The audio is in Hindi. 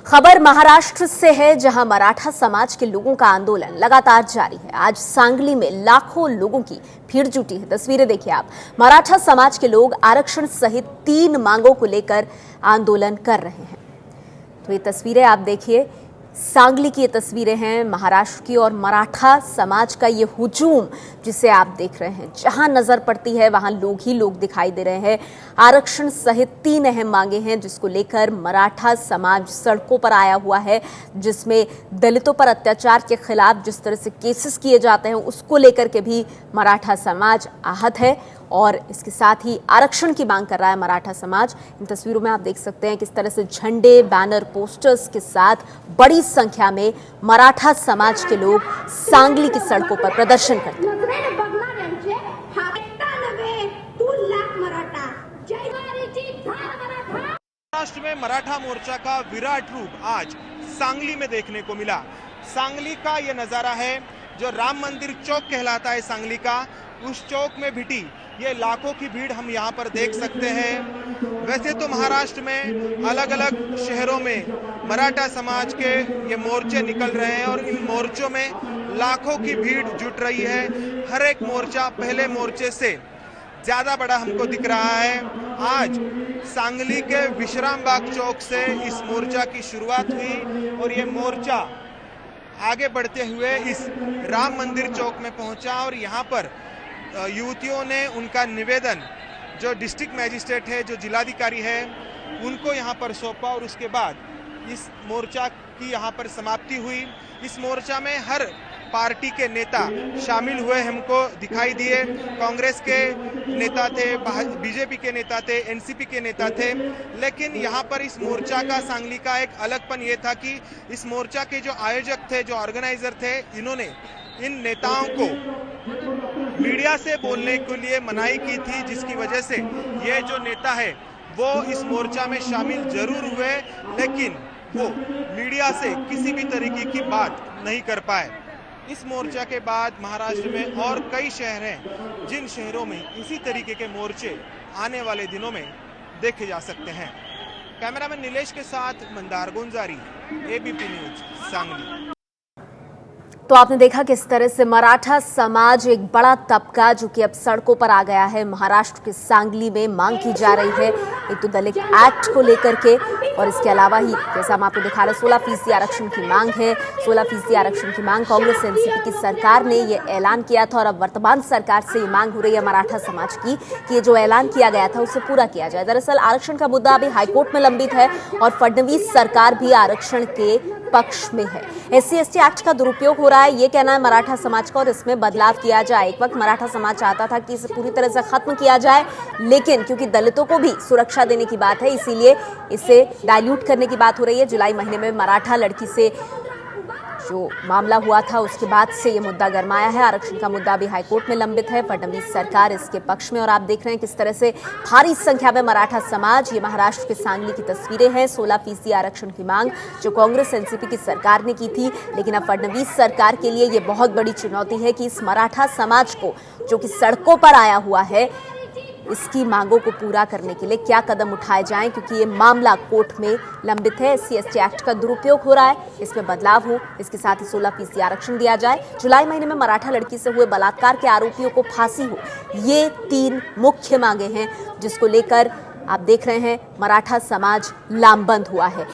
खबर महाराष्ट्र से है, जहां मराठा समाज के लोगों का आंदोलन लगातार जारी है। आज सांगली में लाखों लोगों की भीड़ जुटी है। तस्वीरें देखिए आप। मराठा समाज के लोग आरक्षण सहित 3 मांगों को लेकर आंदोलन कर रहे हैं। तो ये तस्वीरें आप देखिए, सांगली की ये तस्वीरें हैं महाराष्ट्र की, और मराठा समाज का ये हुजूम जिसे आप देख रहे हैं, जहां नजर पड़ती है वहां लोग ही लोग दिखाई दे रहे हैं। आरक्षण सहित 3 अहम मांगे हैं जिसको लेकर मराठा समाज सड़कों पर आया हुआ है, जिसमें दलितों पर अत्याचार के खिलाफ जिस तरह से केसेस किए जाते हैं उसको लेकर के भी मराठा समाज आहत है, और इसके साथ ही आरक्षण की मांग कर रहा है मराठा समाज। इन तस्वीरों में आप देख सकते हैं किस तरह से झंडे, बैनर, पोस्टर्स के साथ बड़ी संख्या में मराठा समाज के लोग सांगली की सड़कों पर प्रदर्शन करते हैं। महाराष्ट्र में मराठा मोर्चा का विराट रूप आज सांगली में देखने को मिला। सांगली का ये नजारा है जो राम मंदिर चौक कहलाता है सांगली का, उस चौक में भिटी ये लाखों की भीड़ हम यहाँ पर देख सकते हैं। वैसे तो महाराष्ट्र में अलग अलग शहरों में मराठा समाज के ये मोर्चे निकल रहे हैं और इन मोर्चों में लाखों की भीड़ जुट रही है। हर एक मोर्चा पहले मोर्चे से ज्यादा बड़ा हमको दिख रहा है। आज सांगली के विश्राम बाग चौक से इस मोर्चा की शुरुआत हुई और ये मोर्चा आगे बढ़ते हुए इस राम मंदिर चौक में पहुंचा, और यहाँ पर युवतियों ने उनका निवेदन जो डिस्ट्रिक्ट मैजिस्ट्रेट है, जो जिलाधिकारी है, उनको यहाँ पर सौंपा, और उसके बाद इस मोर्चा की यहाँ पर समाप्ति हुई। इस मोर्चा में हर पार्टी के नेता शामिल हुए हमको दिखाई दिए। कांग्रेस के नेता थे, बीजेपी के नेता थे, एनसीपी के नेता थे, लेकिन यहाँ पर इस मोर्चा का, सांगली का एक अलगपन ये था कि इस मोर्चा के जो आयोजक थे, जो ऑर्गेनाइजर थे, इन्होंने इन नेताओं को मीडिया से बोलने के लिए मनाही की थी, जिसकी वजह से ये जो नेता है वो इस मोर्चा में शामिल जरूर हुए, लेकिन वो मीडिया से किसी भी तरीके की बात नहीं कर पाए। इस मोर्चा के बाद महाराष्ट्र में और कई शहर हैं जिन शहरों में इसी तरीके के मोर्चे आने वाले दिनों में देखे जा सकते हैं। कैमरामैन नीलेश के साथ मंदार गुंजारी, एबीपी न्यूज, सांगली। तो आपने देखा किस तरह से मराठा समाज, एक बड़ा तबका जो कि अब सड़कों पर आ गया है, महाराष्ट्र के सांगली में मांग की जा रही है एक तो दलित एक्ट को लेकर के, और इसके अलावा ही जैसा हम आपको दिखा रहे 16% आरक्षण की मांग है। 16% आरक्षण की मांग कांग्रेस एनसीपी की सरकार ने ये ऐलान किया था, और अब वर्तमान सरकार से ये मांग हो रही है मराठा समाज की कि ये जो ऐलान किया गया था उसे पूरा किया जाए। दरअसल आरक्षण का मुद्दा अभी हाईकोर्ट में लंबित है, और फडणवीस सरकार भी आरक्षण के पक्ष में है। SC/ST एक्ट का दुरुपयोग हो रहा है, ये कहना है मराठा समाज का, और इसमें बदलाव किया जाए। एक वक्त मराठा समाज चाहता था कि इसे पूरी तरह से खत्म किया जाए, लेकिन क्योंकि दलितों को भी सुरक्षा देने की बात है, इसीलिए इसे डाइल्यूट करने की बात हो रही है। जुलाई महीने में मराठा लड़की से जो मामला हुआ था उसके बाद से ये मुद्दा गरमाया है। आरक्षण का मुद्दा भी हाईकोर्ट में लंबित है, फडणवीस सरकार इसके पक्ष में, और आप देख रहे हैं किस तरह से भारी संख्या में मराठा समाज, ये महाराष्ट्र के सांगली की तस्वीरें हैं। 16% आरक्षण की मांग जो कांग्रेस एनसीपी की सरकार ने की थी, लेकिन अब फडणवीस सरकार के लिए ये बहुत बड़ी चुनौती है कि इस मराठा समाज को जो कि सड़कों पर आया हुआ है, इसकी मांगों को पूरा करने के लिए क्या कदम उठाए जाएं, क्योंकि ये मामला कोर्ट में लंबित है। SC/ST एक्ट का दुरुपयोग हो रहा है, इसमें बदलाव हो, इसके साथ ही 16% आरक्षण दिया जाए, जुलाई महीने में मराठा लड़की से हुए बलात्कार के आरोपियों को फांसी हो। ये 3 मुख्य मांगे हैं जिसको लेकर आप देख रहे हैं मराठा समाज लामबंद हुआ है।